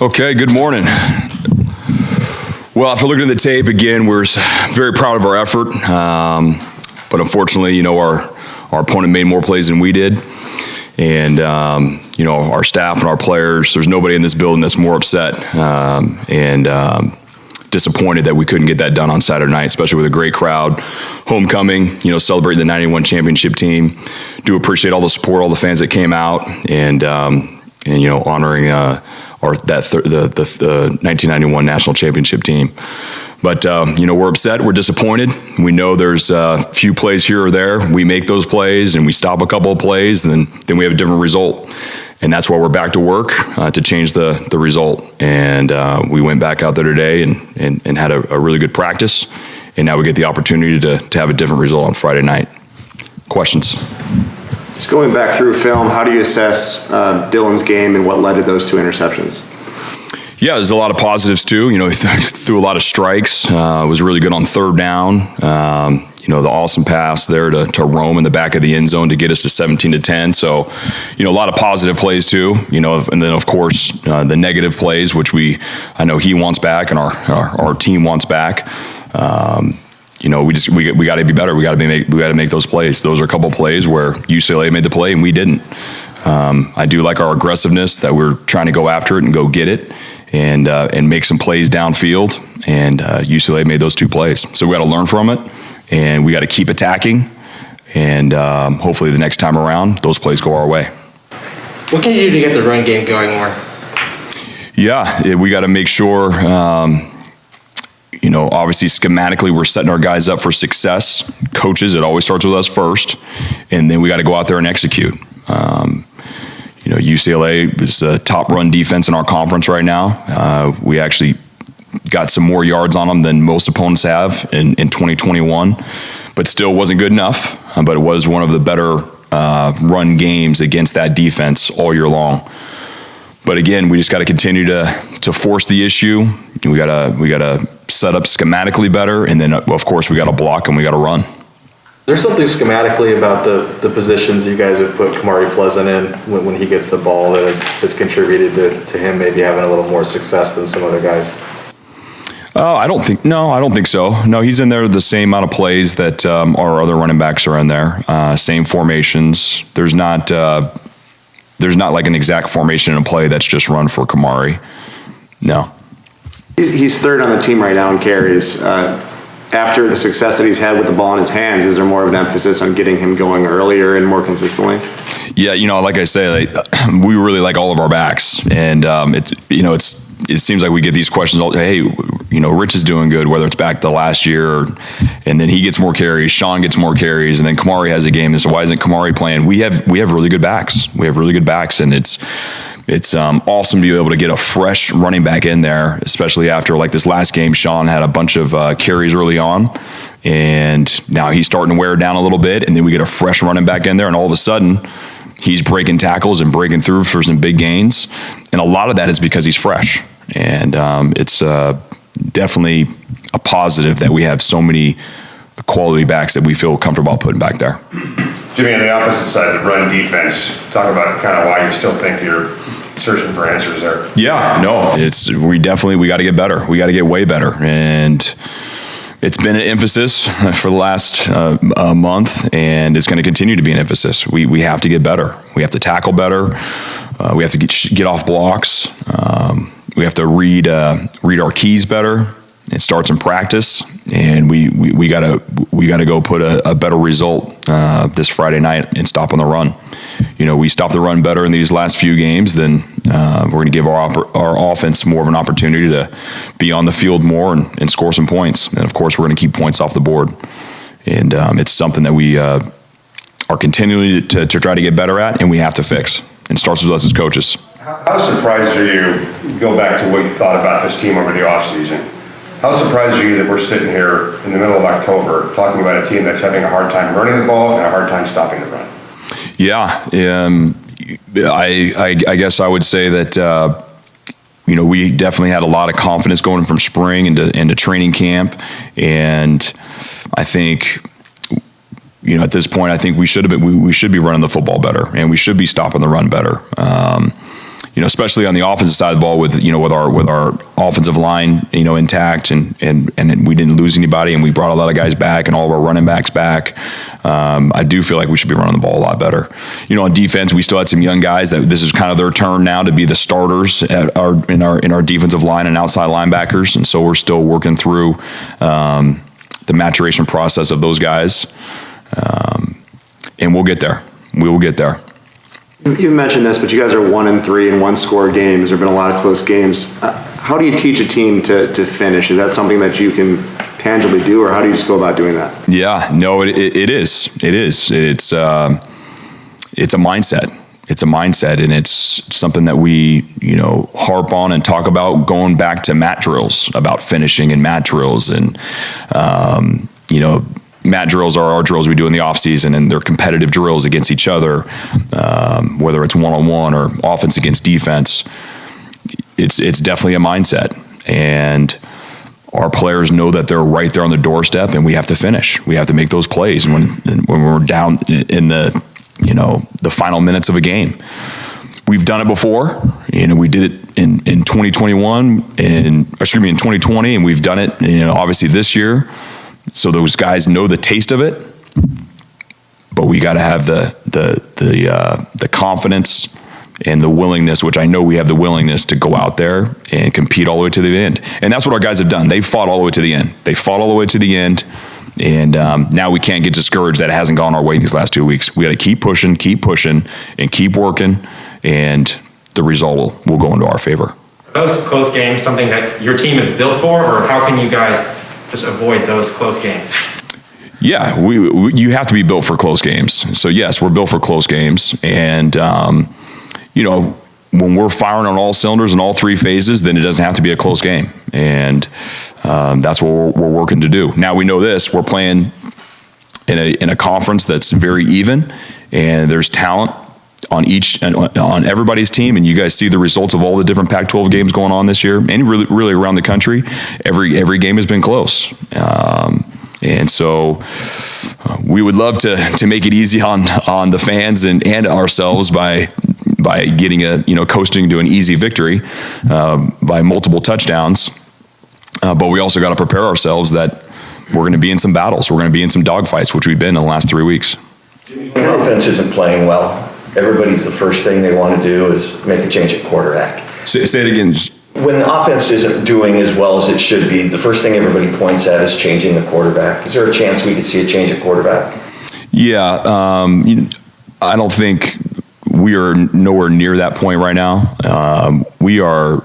Okay, good morning. Well, after looking at the tape again, we're very proud of our effort. But unfortunately, our opponent made more plays than we did. And, our staff and our players, there's nobody in this building that's more upset and disappointed that we couldn't get that done on Saturday night, especially with a great crowd. Homecoming, celebrating the 91 championship team. Do appreciate all the support, all the fans that came out, and honoring the 1991 national championship team. But, we're upset, we're disappointed. We know there's a few plays here or there. We make those plays and we stop a couple of plays, and then we have a different result. And that's why we're back to work to change the result. And we went back out there today and had a really good practice. And now we get the opportunity to have a different result on Friday night. Questions? Just going back through film, how do you assess Dylan's game and what led to those two interceptions? Yeah, there's a lot of positives too. He threw a lot of strikes. Was really good on third down. The awesome pass there to Rome in the back of the end zone to get us to 17-10. So, a lot of positive plays too. And then of course the negative plays, which I know he wants back and our team wants back. We got to be better. We got to make those plays. Those are a couple plays where UCLA made the play and we didn't. I do like our aggressiveness that we're trying to go after it and go get it and make some plays downfield. And UCLA made those two plays. So we got to learn from it and we got to keep attacking. And hopefully the next time around, those plays go our way. What can you do to get the run game going more? Yeah, we got to make sure. Obviously schematically, we're setting our guys up for success. Coaches, it always starts with us first, and then we got to go out there and execute. UCLA is the top run defense in our conference right now. We actually got some more yards on them than most opponents have in 2021, but still wasn't good enough. But it was one of the better run games against that defense all year long. But again, we just got to continue to force the issue. We gotta set up schematically better, and then of course we got to block and we got to run. There's something schematically about the positions you guys have put Kamari Pleasant in when he gets the ball that has contributed to him maybe having a little more success than some other guys. I don't think so. No, he's in there the same amount of plays that our other running backs are in there. Same formations. There's not like an exact formation in a play that's just run for Kamari. No. He's third on the team right now in carries. After the success that he's had with the ball in his hands, is there more of an emphasis on getting him going earlier and more consistently? Yeah, like I say, we really like all of our backs, and it seems like we get these questions all. Hey, Rich is doing good, whether it's back to last year, and then he gets more carries, Sean gets more carries, and then Kamari has a game. And so why isn't Kamari playing? We have really good backs. We have really good backs, and it's awesome to be able to get a fresh running back in there, especially after like this last game. Sean had a bunch of carries early on, and now he's starting to wear it down a little bit, and then we get a fresh running back in there, and all of a sudden he's breaking tackles and breaking through for some big gains, and a lot of that is because he's fresh, and it's definitely a positive that we have so many quality backs that we feel comfortable putting back there. Jimmy, on the opposite side, the run defense, talk about kind of why you still think you're searching for answers there. Yeah, no, we got to get better. We got to get way better. And it's been an emphasis for the last month, and it's going to continue to be an emphasis. We have to get better. We have to tackle better. We have to get off blocks. We have to read our keys better. It starts in practice, and we gotta go put a better result this Friday night and stop on the run. We stopped the run better in these last few games, then we're going to give our offense more of an opportunity to be on the field more and score some points. And of course, we're going to keep points off the board. And it's something that we are continually to try to get better at, and we have to fix. And it starts with us as coaches. How surprised are you, go back to what you thought about this team over the offseason? How surprised are you that we're sitting here in the middle of October talking about a team that's having a hard time running the ball and a hard time stopping the run? Yeah, I guess I would say that we definitely had a lot of confidence going from spring into training camp, and I think at this point I think we should be running the football better, and we should be stopping the run better. especially on the offensive side of the ball with our offensive line, intact and we didn't lose anybody and we brought a lot of guys back and all of our running backs back. I do feel like we should be running the ball a lot better. On defense, we still had some young guys that this is kind of their turn now to be the starters in our defensive line and outside linebackers. And so we're still working through the maturation process of those guys. And we'll get there. We will get there. You mentioned this, but you guys are 1-3 in one-score games. There have been a lot of close games. How do you teach a team to finish? Is that something that you can tangibly do, or how do you just go about doing that? Yeah, no, it is. It is. It's a mindset. It's a mindset, and it's something that we, harp on and talk about going back to mat drills, about finishing in mat drills, and mat drills are our drills we do in the off season, and they're competitive drills against each other, whether it's one-on-one or offense against defense. It's definitely a mindset, and our players know that they're right there on the doorstep, and we have to finish. We have to make those plays when we're down in the final minutes of a game. We've done it before, we did it in 2021 in 2020, and we've done it, obviously this year. So those guys know the taste of it, but we got to have the confidence and the willingness, which I know we have the willingness to go out there and compete all the way to the end. And that's what our guys have done. They fought all the way to the end. They fought all the way to the end. And now we can't get discouraged that it hasn't gone our way these last 2 weeks. We got to keep pushing, and keep working, and the result will go into our favor. Are those close games something that your team is built for, or how can you guys just avoid those close games? Yeah, you have to be built for close games. So yes, we're built for close games, and when we're firing on all cylinders in all three phases, then it doesn't have to be a close game, and that's what we're working to do. Now we know this: we're playing in a conference that's very even, and there's talent on everybody's team, and you guys see the results of all the different Pac-12 games going on this year, and really around the country. Every game has been close, and so we would love to make it easy on the fans and ourselves by getting coasting to an easy victory by multiple touchdowns, but we also got to prepare ourselves that we're going to be in some battles, we're going to be in some dogfights, which we've been in the last 3 weeks. When the offense isn't playing well, everybody's the first thing they want to do is make a change at quarterback. Say it again. When the offense isn't doing as well as it should be, the first thing everybody points at is changing the quarterback. Is there a chance we could see a change at quarterback? Yeah, I don't think we are nowhere near that point right now. We are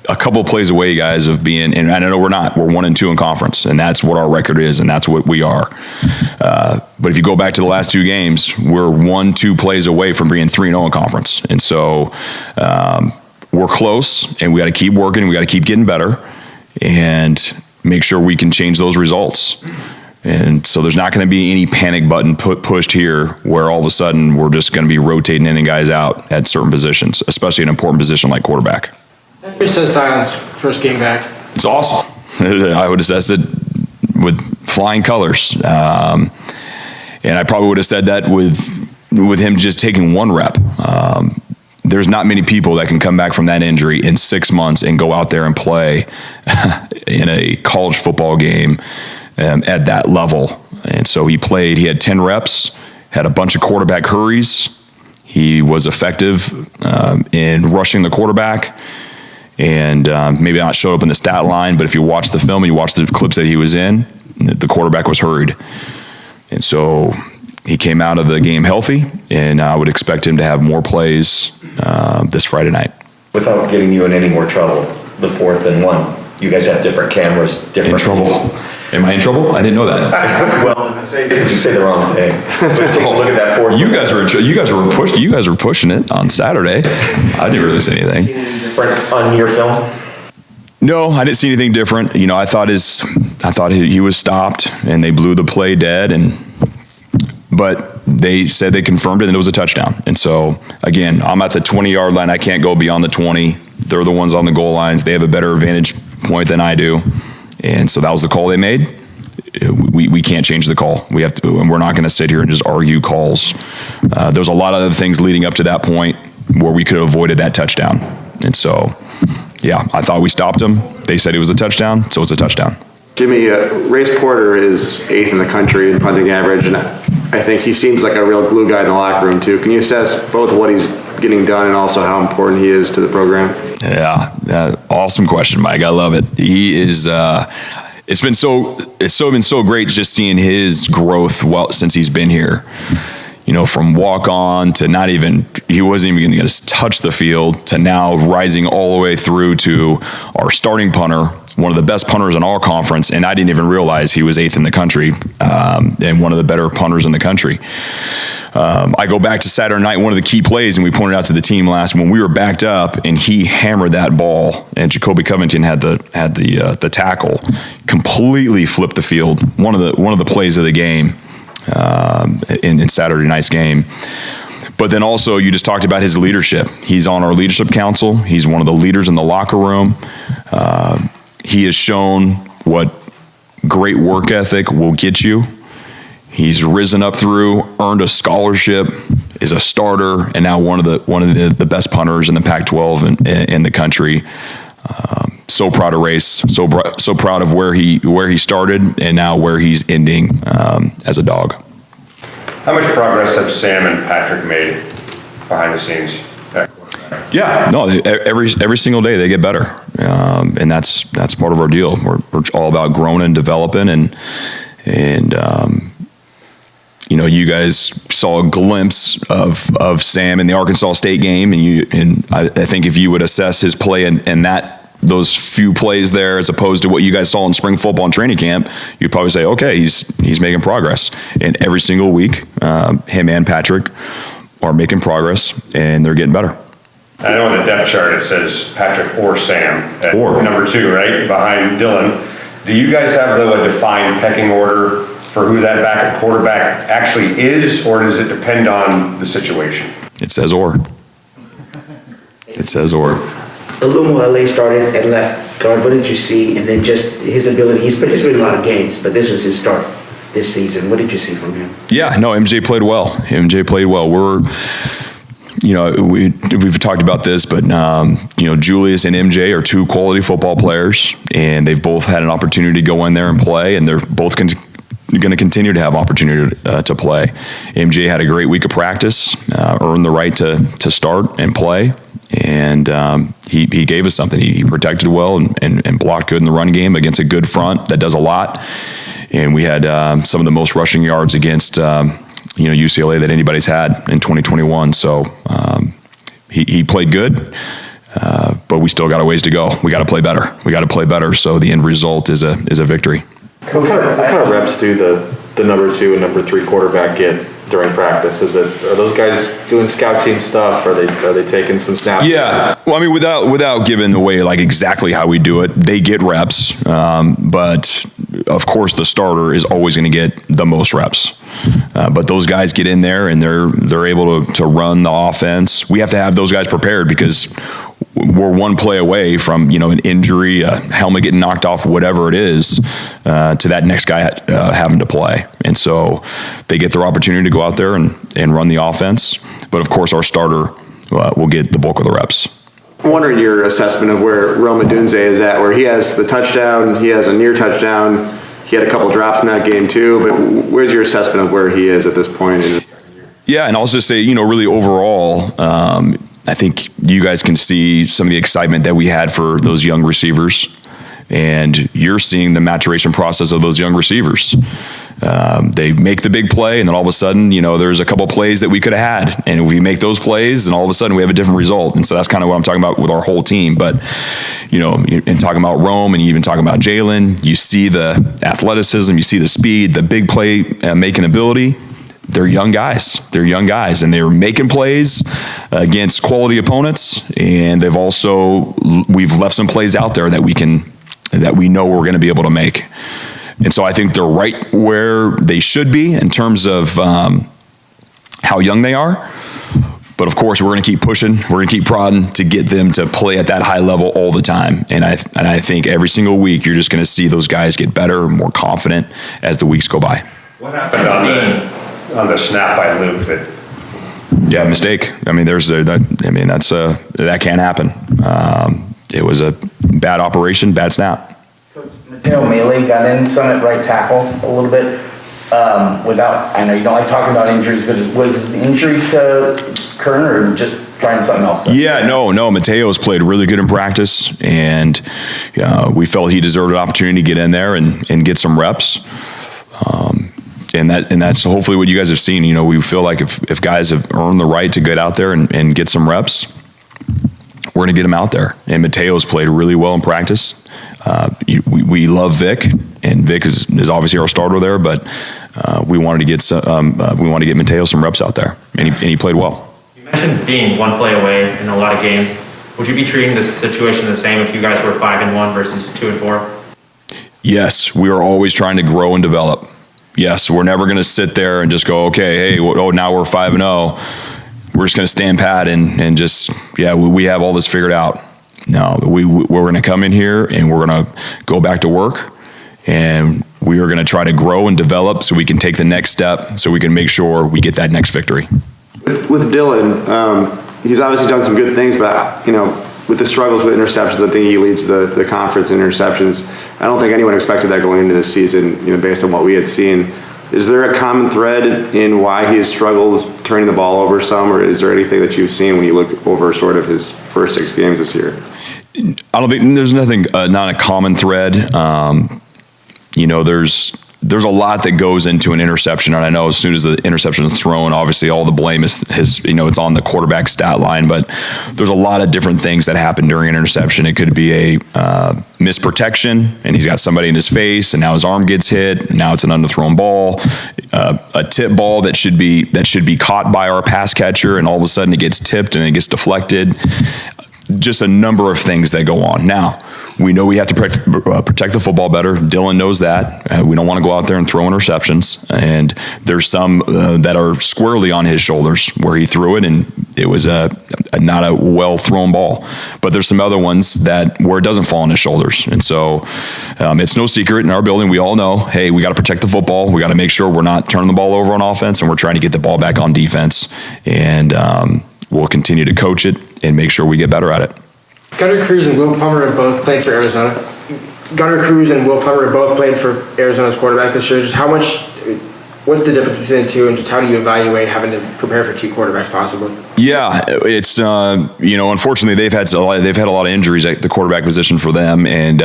a couple of plays away, guys, of being, and I know we're not. We're 1-2 in conference, and that's what our record is, and that's what we are. But if you go back to the last 2 games, we're 1-2 plays away from being 3-0 in conference, and so we're close, and we got to keep working. We got to keep getting better, and make sure we can change those results. And so there's not going to be any panic button pushed here where all of a sudden we're just going to be rotating in and guys out at certain positions, especially an important position like quarterback. Henry says Zion's first game back. It's awesome. I would assess it with flying colors. And I probably would have said that with him just taking 1 rep. There's not many people that can come back from that injury in 6 months and go out there and play in a college football game at that level. And so he had 10 reps, had a bunch of quarterback hurries. He was effective in rushing the quarterback, and maybe not showed up in the stat line, but if you watch the film and you watch the clips that he was in, the quarterback was hurried. And so he came out of the game healthy, and I would expect him to have more plays this Friday night. Without getting you in any more trouble, the 4th and 1, you guys have different cameras, different. In trouble? Am I in trouble? I didn't know that. Well, if you say the wrong thing, but take a look at that 4th. You guys were pushing it on Saturday. I didn't really say anything. On your film? No, I didn't see anything different. I thought he was stopped, and they blew the play dead, but they said they confirmed it, and it was a touchdown. And so, again, I'm at the 20-yard line. I can't go beyond the 20. They're the ones on the goal lines. They have a better vantage point than I do. And so that was the call they made. We can't change the call. We have to, and we're not going to sit here and just argue calls. There's a lot of other things leading up to that point, where we could have avoided that touchdown. And so, yeah, I thought we stopped him. They said it was a touchdown, so it's a touchdown. Jimmy, Race Porter is 8th in the country in punting average, and I think he seems like a real glue guy in the locker room too. Can you assess both what he's getting done and also how important he is to the program? Yeah, awesome question, Mike. I love it. He is. It's been so great just seeing his growth since he's been here. You know, from walk on to he wasn't even going to touch the field, to now rising all the way through to our starting punter, one of the best punters in all conference, and I didn't even realize he was 8th in the country, and one of the better punters in the country. I go back to Saturday night, one of the key plays, and we pointed out to the team when we were backed up, and he hammered that ball, and Jacoby Covington had the tackle, completely flipped the field. One of the plays of the game. In Saturday night's game. But then also, you just talked about his leadership. He's on our leadership council. He's one of the leaders in the locker room. He has shown what great work ethic will get you. He's risen up through, earned a scholarship, is a starter, and now one of the best punters in the Pac-12 in the country. So proud of Race. So proud of where he started and now where he's ending as a Dog. How much progress have Sam and Patrick made behind the scenes? Yeah, no, every single day they get better, and that's part of our deal. We're all about growing and developing, and you know, you guys saw a glimpse of Sam in the Arkansas State game, and I think if you would assess his play and those few plays there as opposed to what you guys saw in spring football and training camp, you'd probably say, okay, he's making progress. And every single week, him and Patrick are making progress, and they're getting better. I know on the depth chart it says Patrick or Sam at Or. number 2, right, behind Dylan. Do you guys have a defined pecking order for who that backup quarterback actually is, or does it depend on the situation? It says or. It says or. Alumua started at left guard. What did you see? And then just his ability. He's participated in a lot of games, but this was his start this season. What did you see from him? Yeah, no, MJ played well. We've talked about this, but Julius and MJ are 2 quality football players, and they've both had an opportunity to go in there and play, and they're both going to continue to have opportunity to play. MJ had a great week of practice, earned the right to start and play. And he gave us something. He protected well and blocked good in the run game against a good front that does a lot. And we had some of the most rushing yards against UCLA that anybody's had in 2021. So he played good, but we still got a ways to go. We got to play better. So the end result is a victory. What kind of reps do the number 2 and number 3 quarterback get during practice? Are those guys doing scout team stuff? Are they taking some snaps? Yeah. Well, I mean, without giving away like exactly how we do it, they get reps. But of course, the starter is always going to get the most reps. But those guys get in there and they're able to run the offense. We have to have those guys prepared because we're one play away from an injury, a helmet getting knocked off, whatever it is, to that next guy having to play. And so they get their opportunity to go out there and run the offense. But of course, our starter will get the bulk of the reps. I'm wondering your assessment of where Rome Odunze is at, where he has the touchdown, he has a near touchdown, he had a couple drops in that game too, but where's your assessment of where he is at this point in his second year? Yeah, and I'll just say, really overall, I think you guys can see some of the excitement that we had for those young receivers, and you're seeing the maturation process of those young receivers. They make the big play, and then all of a sudden, there's a couple plays that we could have had, and if we make those plays, then all of a sudden we have a different result. And so that's kind of what I'm talking about with our whole team. But in talking about Rome, and even talking about Jalen, you see the athleticism, you see the speed, the big play making ability. They're young guys, and they're making plays against quality opponents, and we've left some plays out there that we know we're going to be able to make. And so I think they're right where they should be in terms of how young they are. But of course, we're going to keep pushing. We're going to keep prodding to get them to play at that high level all the time. And I think every single week, you're just going to see those guys get better, more confident as the weeks go by. What happened on the snap by Luke that Yeah, mistake. I mean, that can't happen. It was a bad operation, bad snap. Mateo Mealy got in some at right tackle a little bit. I know you don't like talking about injuries, but was the injury to Kern or just trying something else? Yeah, no. Mateo's played really good in practice, and we felt he deserved an opportunity to get in there and get some reps. And that's hopefully what you guys have seen. You know, we feel like if guys have earned the right to get out there and get some reps, we're going to get them out there. And Mateo's played really well in practice. We love Vic, and Vic is obviously our starter there, but we wanted to get Mateo some reps out there, and he played well. You mentioned being one play away in a lot of games. Would you be treating this situation the same if you guys were 5-1 versus 2-4? Yes, we are always trying to grow and develop. Yes, we're never going to sit there and just go, okay, hey, now we're 5-0. We're just going to stand pat and just, we have all this figured out. No, we're going to come in here and we're going to go back to work, and we are going to try to grow and develop so we can take the next step, so we can make sure we get that next victory. With Dylan, he's obviously done some good things, but, with the struggles with interceptions, I think he leads the conference in interceptions. I don't think anyone expected that going into this season, based on what we had seen. Is there a common thread in why he has struggled turning the ball over some, or is there anything that you've seen when you look over sort of his first 6 games this year? I don't think there's nothing, not a common thread. There's a lot that goes into an interception, and I know as soon as the interception is thrown, obviously all the blame is it's on the quarterback stat line, but there's a lot of different things that happen during an interception. It could be a misprotection, and he's got somebody in his face, and now his arm gets hit, and now it's an underthrown ball, a tip ball that should be caught by our pass catcher, and all of a sudden it gets tipped and it gets deflected. Just a number of things that go on. Now, we know we have to protect the football better. Dylan knows that. We don't want to go out there and throw interceptions. And there's some that are squarely on his shoulders where he threw it, and it was not a well-thrown ball. But there's some other ones where it doesn't fall on his shoulders. And so it's no secret in our building. We all know, hey, we got to protect the football. We got to make sure we're not turning the ball over on offense, and we're trying to get the ball back on defense. And we'll continue to coach it and make sure we get better at it. Gunnar Cruz and Will Plummer have both played for Arizona. Gunnar Cruz and Will Plummer have both played for Arizona's quarterback this year. Just what's the difference between the two, and just how do you evaluate having to prepare for 2 quarterbacks possibly? Yeah, it's unfortunately they've had a lot of injuries at the quarterback position for them, and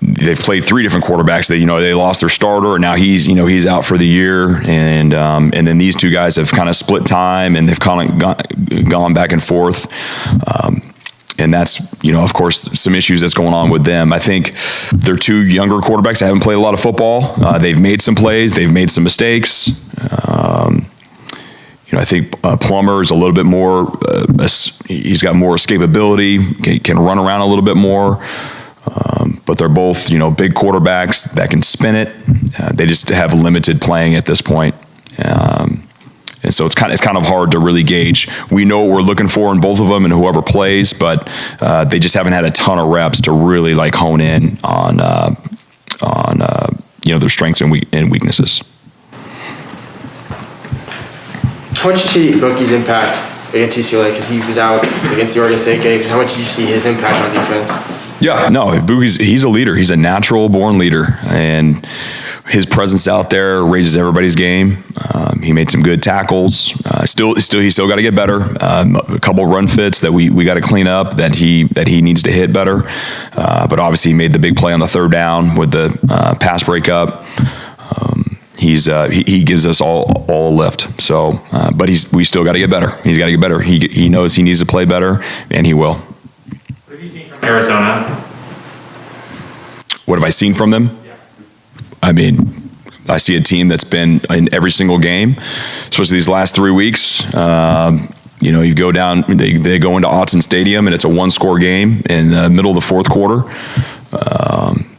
they've played 3 different quarterbacks. They lost their starter, and now he's out for the year, and then these 2 guys have kind of split time, and they've kind of gone back and forth. And that's, of course, some issues that's going on with them. I think they're 2 younger quarterbacks that haven't played a lot of football. They've made some plays. They've made some mistakes. I think Plummer is a little bit more, he's got more escapability, can run around a little bit more. But they're both, big quarterbacks that can spin it. They just have limited playing at this point. And so it's kind of hard to really gauge. We know what we're looking for in both of them and whoever plays, but they just haven't had a ton of reps to really hone in on their strengths and weaknesses. How much did you see Bookie's impact against UCLA, because he was out against the Oregon State games? How much did you see his impact on defense? Yeah, no, he's a leader. He's a natural-born leader, and his presence out there raises everybody's game. He made some good tackles. He's still got to get better. A couple run fits that we got to clean up that he needs to hit better. But obviously, he made the big play on the 3rd down with the pass breakup. He gives us all a lift. So, but we still got to get better. He's got to get better. He knows he needs to play better, and he will. What have you seen from Arizona? What have I seen from them? Yeah. I mean, I see a team that's been in every single game, especially these last 3 weeks. You go down, they go into Autzen Stadium, and it's a 1-score game in the middle of the 4th quarter.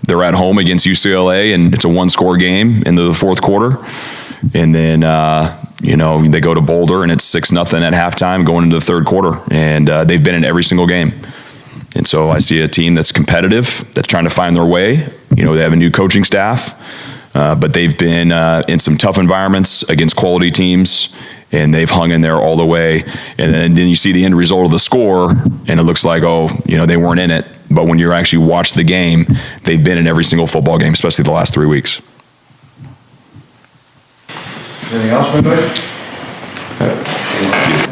They're at home against UCLA, and it's a 1-score game into the 4th quarter. And then, they go to Boulder, and it's 6-0 at halftime going into the 3rd quarter. And they've been in every single game. And so I see a team that's competitive, that's trying to find their way. They have a new coaching staff, but they've been in some tough environments against quality teams, and they've hung in there all the way. And then you see the end result of the score, and it looks like, oh, they weren't in it. But when you actually watch the game, they've been in every single football game, especially the last 3 weeks. Anything else, anybody? Thank you.